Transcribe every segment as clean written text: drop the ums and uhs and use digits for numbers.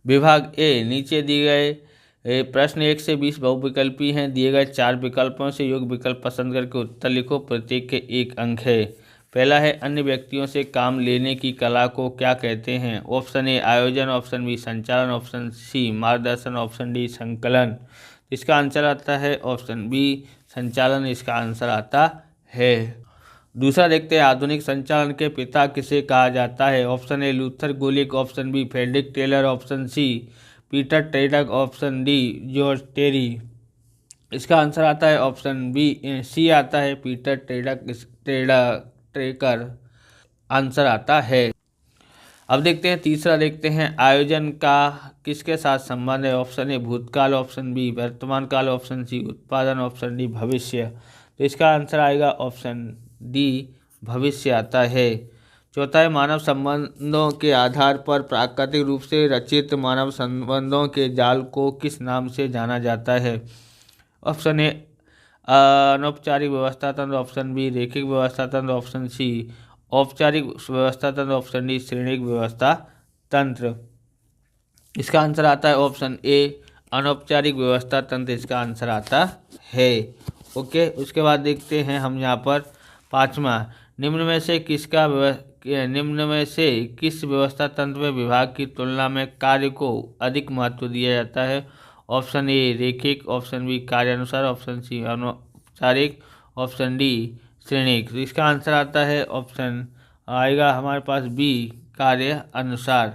विभाग ए, नीचे दिए गए प्रश्न 1 से 20 बहुविकल्पी हैं। दिए गए 4 विकल्पों से योग्य विकल्प पसंद करके उत्तर लिखो। प्रत्येक के 1 अंक है। पहला है, अन्य व्यक्तियों से काम लेने की कला को क्या कहते हैं? ऑप्शन ए आयोजन, ऑप्शन बी संचालन, ऑप्शन सी मार्गदर्शन, ऑप्शन डी संकलन। इसका आंसर आता है ऑप्शन बी संचालन, इसका आंसर आता है। दूसरा देखते हैं, आधुनिक संचालन के पिता किसे कहा जाता है? Option A Luther Gulick, option B Frederick Taylor, option C Peter टेडक, ऑप्शन डी जॉर्ज टेरी। इसका आंसर आता है ऑप्शन बी सी आता है पीटर ट्रेकर आंसर आता है। अब देखते हैं तीसरा, देखते हैं आयोजन का किसके साथ संबंध है? ऑप्शन ए भूतकाल, ऑप्शन बी वर्तमान काल, ऑप्शन सी उत्पादन, ऑप्शन डी भविष्य। तो इसका आंसर आएगा ऑप्शन डी भविष्य आता है। चौथा है, मानव संबंधों के आधार पर प्राकृतिक रूप से रचित मानव संबंधों के जाल को किस नाम से जाना जाता है? ऑप्शन ए अनौपचारिक व्यवस्था तंत्र, ऑप्शन बी रैखिक व्यवस्था तंत्र, ऑप्शन सी औपचारिक व्यवस्था तंत्र, ऑप्शन डी श्रेणिक व्यवस्था तंत्र। इसका आंसर आता है ऑप्शन ए अनौपचारिक व्यवस्था तंत्र, इसका आंसर आता है। ओके, उसके बाद देखते हैं हम यहाँ पर पाँचवा, निम्न में से किस व्यवस्था तंत्र में विभाग की तुलना में कार्य को अधिक महत्व दिया जाता है? ऑप्शन ए रैखिक, ऑप्शन बी कार्यानुसार, ऑप्शन सी अनौपचारिक, ऑप्शन डी श्रेणिक। तो इसका आंसर आता है ऑप्शन आएगा हमारे पास बी कार्य अनुसार।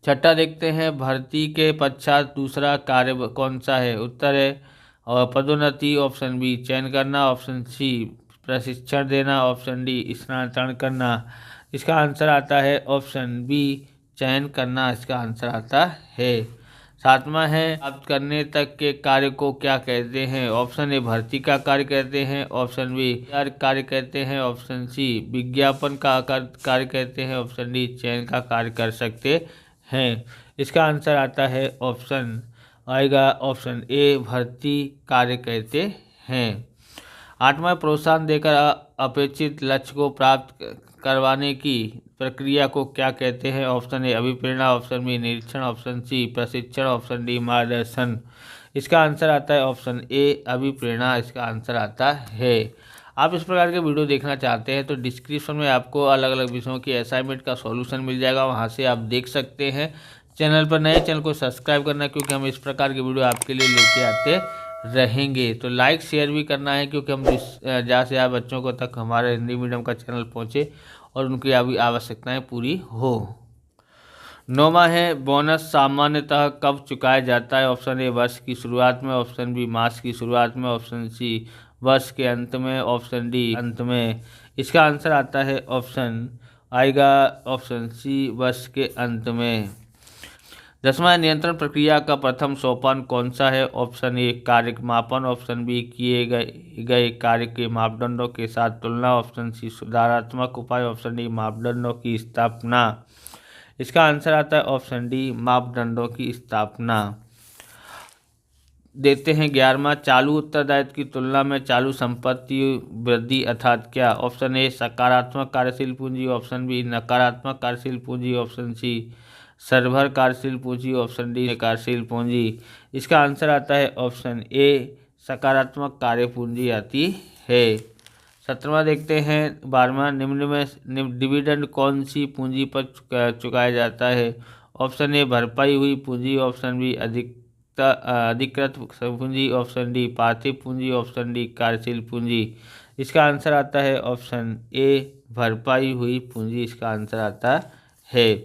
छठा देखते हैं, भर्ती के पश्चात दूसरा कार्य कौन सा है? उत्तर है और पदोन्नति, ऑप्शन बी चयन करना, ऑप्शन सी प्रशिक्षण देना, ऑप्शन डी स्थानांतरण करना। इसका आंसर आता है ऑप्शन बी चयन करना, इसका आंसर आता है। सातवां है, प्राप्त करने तक के कार्य को क्या कहते हैं? ऑप्शन ए भर्ती का कार्य कहते हैं, ऑप्शन बी कार्य कहते हैं, ऑप्शन सी विज्ञापन का कार्य कहते हैं, ऑप्शन डी चयन का कार्य कर सकते हैं। इसका आंसर आता है ऑप्शन आएगा ऑप्शन ए भर्ती कार्य कहते हैं। आठवां, प्रोत्साहन देकर अपेक्षित लक्ष्य को प्राप्त करवाने की प्रक्रिया को क्या कहते हैं? ऑप्शन ए अभिप्रेरणा, ऑप्शन बी निरीक्षण, ऑप्शन सी प्रशिक्षण, ऑप्शन डी मार्गदर्शन। इसका आंसर आता है ऑप्शन ए अभिप्रेरणा, इसका आंसर आता है। आप इस प्रकार के वीडियो देखना चाहते हैं तो डिस्क्रिप्शन में आपको अलग अलग विषयों की असाइनमेंट का सॉल्यूशन मिल जाएगा, वहां से आप देख सकते हैं। चैनल पर नए, चैनल को सब्सक्राइब करना, क्योंकि हम इस प्रकार के वीडियो आपके लिए लेके आते रहेंगे। तो लाइक शेयर भी करना है, क्योंकि हम ज़्यादा से ज़्यादा बच्चों को तक हमारे हिंदी मीडियम का चैनल पहुँचे और उनकी आवश्यकताएँ पूरी हो। नौवां है, बोनस सामान्यतः कब चुकाया जाता है? ऑप्शन ए वर्ष की शुरुआत में, ऑप्शन बी मास की शुरुआत में, ऑप्शन सी वर्ष के अंत में, ऑप्शन डी अंत में। इसका आंसर आता है ऑप्शन आएगा ऑप्शन सी वर्ष के अंत में। 10वां, नियंत्रण प्रक्रिया का प्रथम सोपान कौन सा है? ऑप्शन ए कार्य मापन, ऑप्शन बी किए गए कार्य के मापदंडों के साथ तुलना, ऑप्शन सी सुधारात्मक उपाय, ऑप्शन डी मापदंडों की स्थापना। इसका आंसर आता है ऑप्शन डी मापदंडों की स्थापना। देते हैं 11वां, चालू उत्तरदायित्व की तुलना में चालू संपत्ति वृद्धि अर्थात क्या? ऑप्शन ए सकारात्मक कार्यशील पूंजी, ऑप्शन बी नकारात्मक कार्यशील पूंजी, ऑप्शन सी सर्वर कार्यशील पूंजी, ऑप्शन डी कार्यशील पूंजी। इसका आंसर आता है ऑप्शन ए सकारात्मक कार्य पूंजी आती है। 17वां देखते हैं 12वां, निम्न में डिविडेंड कौन सी पूंजी पर चुकाया जाता है? ऑप्शन ए भरपाई हुई पूंजी, ऑप्शन बी अधिकृत पूंजी, ऑप्शन डी पार्थिव पूंजी, ऑप्शन डी कार्यशील पूंजी। इसका आंसर आता है ऑप्शन ए भरपाई हुई पूंजी, इसका आंसर आता है।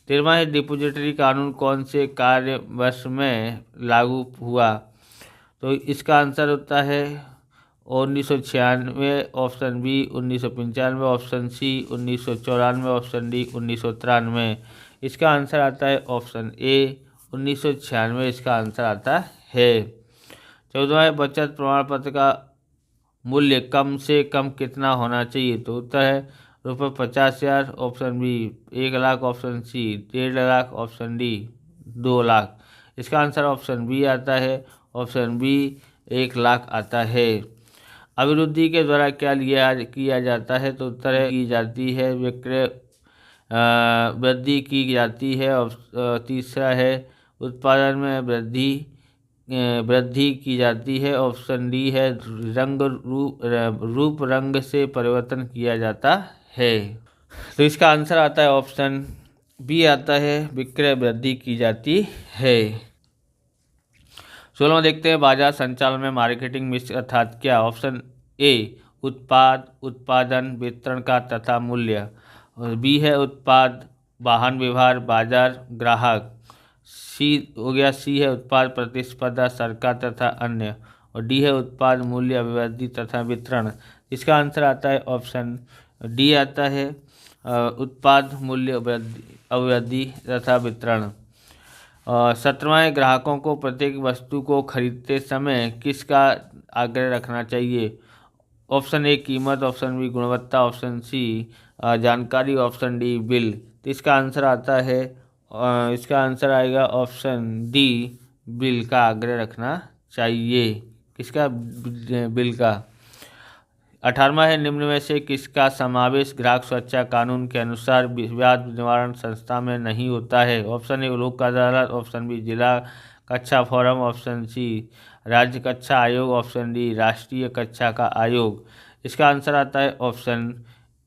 13वां है, डिपोजिटरी कानून कौन से कार्य वर्ष में लागू हुआ? तो इसका आंसर होता है 1996, option B 1995, option C 1994, option D 1993। इसका आंसर आता है ऑप्शन ए 1996, इसका आंसर आता है। 14वां है, बचत प्रमाण पत्र का मूल्य कम से कम कितना होना चाहिए? तो उत्तर है ₹50,000, option B 1 lakh, option C 1.5 lakh, option D 2 lakh. इसका आंसर ऑप्शन बी आता है, ऑप्शन बी 1 लाख आता है। अभिवृद्धि के द्वारा क्या किया जाता है? तो उत्तर है की जाती है विक्रय वृद्धि की जाती है। और तीसरा है उत्पादन में वृद्धि की जाती है। ऑप्शन डी है रूप रंग से परिवर्तन किया जाता है। तो इसका आंसर आता है ऑप्शन बी आता है, विक्रय वृद्धि की जाती है। 16वां देखते हैं, बाजार संचालन में मार्केटिंग मिक्स अर्थात क्या। ऑप्शन ए उत्पादन, वितरण का तथा मूल्य। और बी है उत्पाद, वाहन व्यवहार, बाजार, ग्राहक। सी हो गया, सी है उत्पाद, प्रतिस्पर्धा, सरकार तथा अन्य। और डी है उत्पाद, मूल्य, अभिवृद्धि तथा वितरण। इसका आंसर आता है ऑप्शन डी आता है, उत्पाद, मूल्य, अभिवृद्धि तथा वितरण। 17वां है, ग्राहकों को प्रत्येक वस्तु को खरीदते समय किसका आग्रह रखना चाहिए। ऑप्शन ए कीमत, ऑप्शन बी गुणवत्ता, ऑप्शन सी जानकारी, ऑप्शन डी बिल। तो इसका आंसर आता है, इसका आंसर आएगा ऑप्शन डी, बिल का आग्रह रखना चाहिए। किसका, बिल का। 18वां है, निम्न में से किसका समावेश ग्राहक सुरक्षा कानून के अनुसार विवाद निवारण संस्था में नहीं होता है। ऑप्शन ए लोक अदालत, ऑप्शन बी जिला कक्षा फोरम, ऑप्शन सी राज्य कक्षा आयोग, ऑप्शन डी राष्ट्रीय कक्षा का आयोग। इसका आंसर आता है ऑप्शन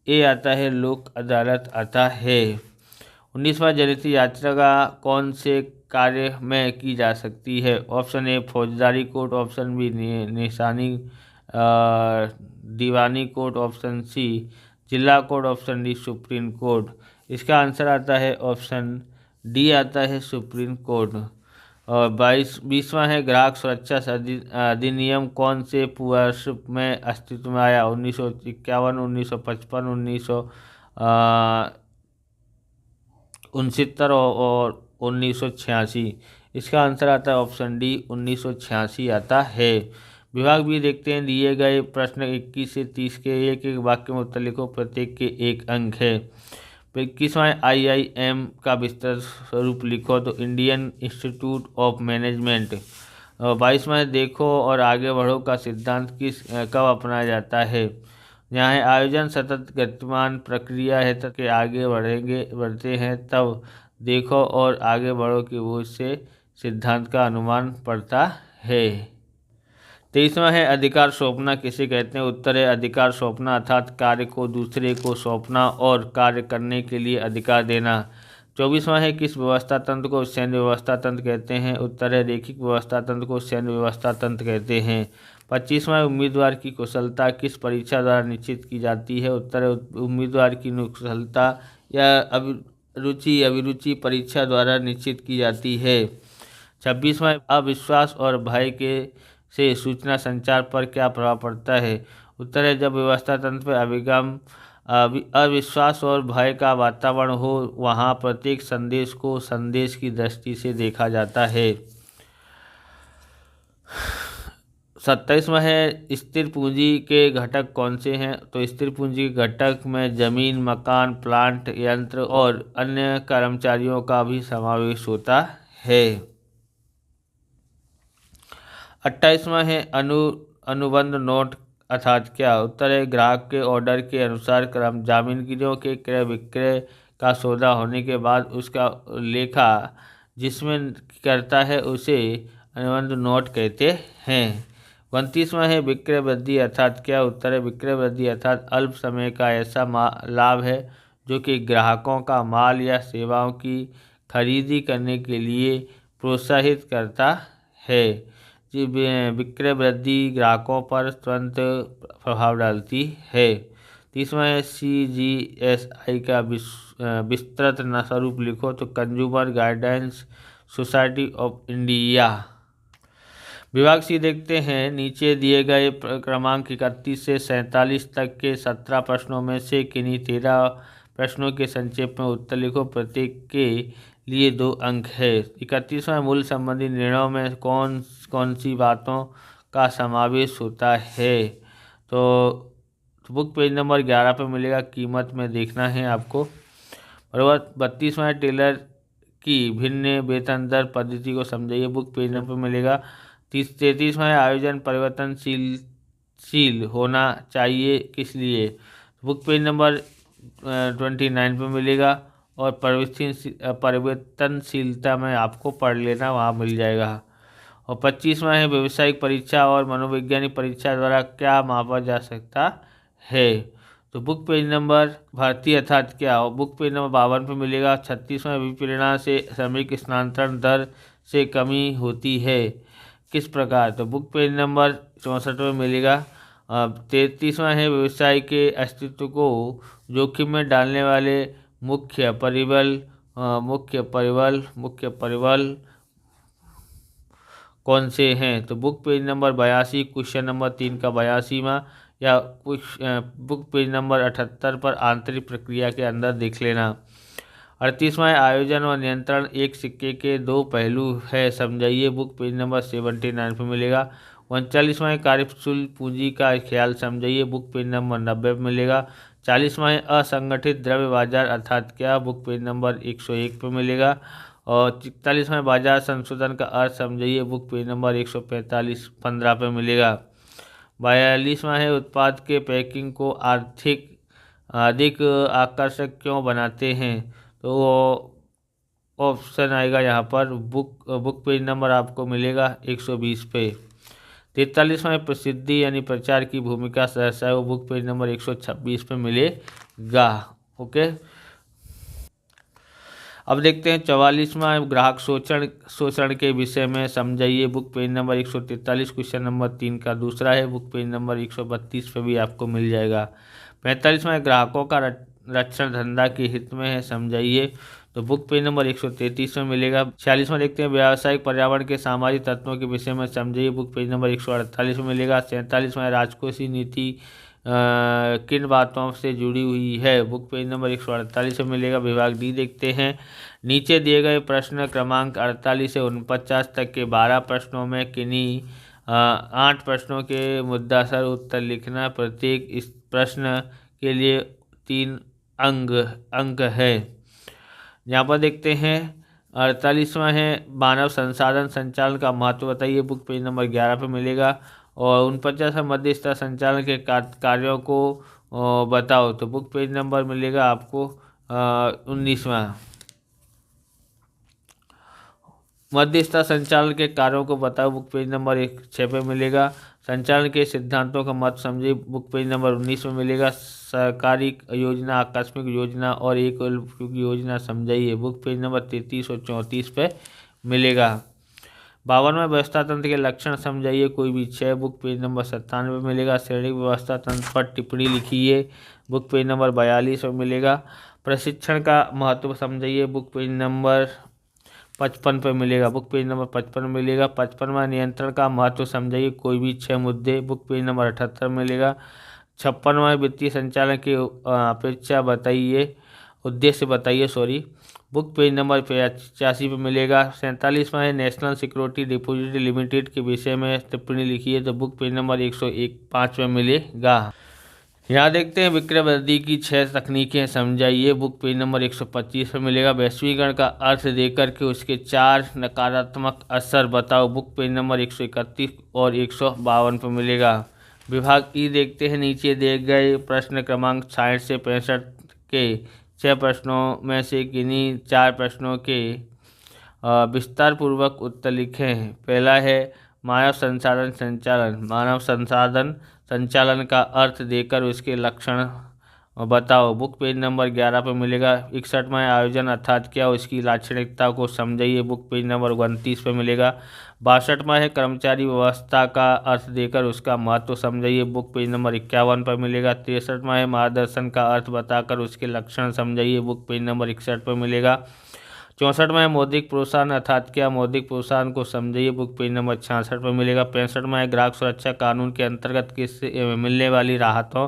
ए आता है, लोक अदालत आता है। 19वां, जनहित याचिका कौन से कार्य में की जा सकती है। ऑप्शन ए फौजदारी कोर्ट, ऑप्शन बी निशानी दीवानी कोर्ट, ऑप्शन सी जिला court, option D supreme court. इसका आंसर आता है ऑप्शन डी आता है, सुप्रीम कोर्ट। और 20वां है, ग्राहक सुरक्षा अधिनियम कौन से वर्ष में अस्तित्व में आया। 1951, 1955, 1969 और 1986। इसका आंसर आता है ऑप्शन डी, 1986 आता है। विभाग भी देखते हैं, दिए गए प्रश्न 21 से 30 के एक एक वाक्य में उत्तर लिखो, प्रत्येक के 1 अंक है। 21वां IIM का विस्तृत स्वरूप लिखो, तो इंडियन इंस्टीट्यूट ऑफ मैनेजमेंट। 22वां देखो और आगे बढ़ो का सिद्धांत कब अपनाया जाता है। यहाँ है आयोजन सतत गतिमान प्रक्रिया है, तब के आगे बढ़ते हैं तब देखो और आगे बढ़ो कि वो इससे सिद्धांत का अनुमान पड़ता है। 23वां है, अधिकार सौंपना किसे कहते हैं। उत्तर है अधिकार सौंपना अर्थात कार्य को दूसरे को सौंपना और कार्य करने के लिए अधिकार देना। 24वां है, किस व्यवस्था तंत्र को सैन्य व्यवस्था तंत्र कहते हैं। उत्तर है रैखिक व्यवस्था तंत्र को सैन्य व्यवस्था तंत्र कहते हैं। 25वां, उम्मीदवार की कुशलता किस परीक्षा द्वारा निश्चित की जाती है। उत्तर है उम्मीदवार की कुशलता या अभिरुचि परीक्षा द्वारा निश्चित की जाती है। 26वां, अविश्वास और भय के से सूचना संचार पर क्या प्रभाव पड़ता है। उत्तर है जब व्यवस्था तंत्र पर अविश्वास और भय का वातावरण हो, वहाँ प्रत्येक संदेश को संदेश की दृष्टि से देखा जाता है। 27वां है, स्थिर पूंजी के घटक कौन से हैं। तो स्थिर पूंजी के घटक में जमीन, मकान, प्लांट, यंत्र और अन्य कर्मचारियों का भी समावेश होता है। 28वां है, अनुबंध नोट अर्थात क्या। उत्तर है ग्राहक के ऑर्डर के अनुसार जामीनगिरियों के क्रय विक्रय का सौदा होने के बाद उसका लेखा जिसमें करता है उसे अनुबंध नोट कहते हैं। 29वां है, विक्रय वृद्धि अर्थात क्या। उत्तर है विक्रय वृद्धि अर्थात अल्प समय का ऐसा लाभ है जो कि ग्राहकों का माल या सेवाओं की खरीदी करने के लिए प्रोत्साहित करता है। विक्रय वृद्धि ग्राहकों पर तुरंत प्रभाव डालती है। 30वां है, CGSI का विस्तृत स्वरूप लिखो, तो consumer guidance society of India. विभाग सी देखते हैं, नीचे दिए गए क्रमांक 31 से 47 तक के 17 प्रश्नों में से किन्हीं 13 प्रश्नों के संक्षेप में उत्तर लिखो, प्रत्येक के लिए 2 अंक है। 31वां, मूल्य संबंधी निर्णयों में कौन सी बातों का समावेश होता है। तो बुक पेज नंबर 11 पर मिलेगा, कीमत में देखना है आपको। बराबर। 32वां, टेलर की भिन्न वेतन दर पद्धति को समझाइए, बुक पेज नंबर पर मिलेगा। 33वां, आयोजन परिवर्तनशील होना चाहिए किस लिए, बुक पेज नंबर 29 पर मिलेगा। और परिवर्तनशीलता में आपको पढ़ लेना, वहाँ मिल जाएगा। और 25वां है व्यावसायिक परीक्षा और मनोवैज्ञानिक परीक्षा द्वारा क्या मापा जा सकता है। तो बुक पेज नंबर भारतीय अर्थात क्या, और बुक पेज नंबर 52 पे मिलेगा। 36वां विप्रेरणा से श्रमिक स्थानांतरण दर से कमी होती है, किस प्रकार, तो बुक पेज नंबर 64 में मिलेगा। 33वां है व्यवसाय के अस्तित्व को जोखिम में डालने वाले मुख्य परिबल कौन से हैं, तो book page number 82 question number 3 का 82वां, या बुक पेज नंबर 78 पर आंतरिक प्रक्रिया के अंदर देख लेना। 38वां आयोजन और नियंत्रण एक सिक्के के दो पहलू है, समझाइए, बुक पेज नंबर 79 पर मिलेगा। 39वां कार्यशील पूंजी का ख्याल, समझाइए, बुक पेज नंबर 90 पर मिलेगा। 40वां असंगठित द्रव्य बाजार अर्थात क्या, बुक पेज नंबर 101 पर मिलेगा। और 41वां बाजार संशोधन का अर्थ, समझाइए, बुक पेज नंबर 145-15 पर मिलेगा। 42वां है उत्पाद के पैकिंग को अधिक आकर्षक क्यों बनाते हैं, तो ऑप्शन आएगा यहाँ पर बुक पेज नंबर आपको मिलेगा 120 पे। 43वां प्रसिद्धि यानी प्रचार की भूमिका सहसा है, वो बुक पेज नंबर 126 पे मिलेगा। ओके, अब देखते हैं 44वां ग्राहक शोषण के विषय में, समझाइए, book page number 143 question number 3 का दूसरा है, बुक पेज नंबर 132 पे भी आपको मिल जाएगा। 45वां ग्राहकों का रक्षण धंधा के हित में है, समझाइए, तो बुक पेज नंबर 133 में मिलेगा। 46वां देखते हैं व्यावसायिक पर्यावरण के सामाजिक तत्वों के विषय में, समझिए, बुक पेज नंबर 148 में मिलेगा। 47वां राजकोषीय नीति किन बातों से जुड़ी हुई है, बुक पेज नंबर 148 में मिलेगा। विभाग डी देखते हैं, नीचे दिए गए प्रश्न क्रमांक 48 से 49 तक के 12 प्रश्नों में किन्हीं 8 प्रश्नों के मुद्दासर उत्तर लिखना, प्रत्येक इस प्रश्न के लिए 3 अंक है। यहाँ पर देखते हैं 48वां है मानव संसाधन संचालन का महत्व बताइए, बुक पेज नंबर 11 पे मिलेगा। और 49वां मध्य स्तर संचालन के कार्यों को बताओ, तो बुक पेज नंबर मिलेगा आपको 19वां। मध्य स्तर संचालन के कार्यों को बताओ, बुक पेज नंबर 6 पे मिलेगा। संचालन के सिद्धांतों का मत समझिए, बुक पेज नंबर 19 में मिलेगा। सरकारी योजना, आकस्मिक योजना और एक योजना, समझाइए, बुक पेज नंबर 33 और 34 पे मिलेगा। 52वां व्यवस्था तंत्र के लक्षण, समझाइए, कोई भी 6, बुक पेज नंबर 97 में मिलेगा। श्रेणी व्यवस्था तंत्र पर टिप्पणी लिखिए, बुक पेज नंबर 42 में मिलेगा। प्रशिक्षण का महत्व समझाइए, बुक पेज नंबर 55 पर मिलेगा, बुक पेज नंबर 55 में मिलेगा। 55वां नियंत्रण का महत्व समझाइए, कोई भी 6 मुद्दे, बुक पेज नंबर 78 में मिलेगा। 56वां वित्तीय संचालन की अपेक्षा बताइए, उद्देश्य बताइए, बुक पेज नंबर 85 पे मिलेगा। 47वां है नेशनल सिक्योरिटी डिपॉजिटरी लिमिटेड के विषय में टिप्पणी लिखिए, तो बुक पेज नंबर 101-5 में मिलेगा। यहाँ देखते हैं विक्रय वृद्धि की 6 तकनीकें, समझाइए, बुक पेज नंबर 125 पे मिलेगा। वैश्वीकरण का अर्थ देकर के उसके 4 नकारात्मक असर बताओ, बुक पेज नंबर 131 और 152 पे मिलेगा। विभाग ई देखते हैं, नीचे दिए गए प्रश्न क्रमांक 60 से 65 के 6 प्रश्नों में से किन्हीं 4 प्रश्नों के विस्तार पूर्वक उत्तर लिखें। पहला है मानव संसाधन संचालन, मानव संसाधन संचालन का अर्थ देकर उसके लक्षण बताओ, बुक पेज नंबर 11 पर मिलेगा। 61वां आयोजन अर्थात क्या, उसकी लाक्षणिकता को समझाइए, बुक पेज नंबर 29 पर मिलेगा। 62वां है कर्मचारी व्यवस्था का अर्थ देकर उसका महत्व समझाइए, बुक पेज नंबर 51 पर मिलेगा। 63वां है मार्गदर्शन का अर्थ बताकर उसके लक्षण समझाइए, बुक पेज नंबर 61 पर मिलेगा। 64वां है मौद्रिक प्रोत्साहन अर्थात क्या, मौद्रिक प्रोत्साहन को समझाइए, बुक पेज नंबर 66 पर मिलेगा। 65वां है ग्राहक सुरक्षा कानून के अंतर्गत मिलने वाली राहतों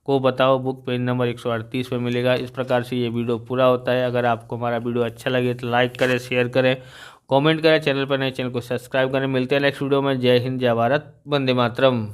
को बताओ, बुक पेज नंबर 138 पे मिलेगा। इस प्रकार से ये वीडियो पूरा होता है। अगर आपको हमारा वीडियो अच्छा लगे तो लाइक करें, शेयर करें, कमेंट करें, चैनल पर नए चैनल को सब्सक्राइब करें। मिलते हैं नेक्स्ट वीडियो में। जय हिंद, जय भारत, वंदे मातरम।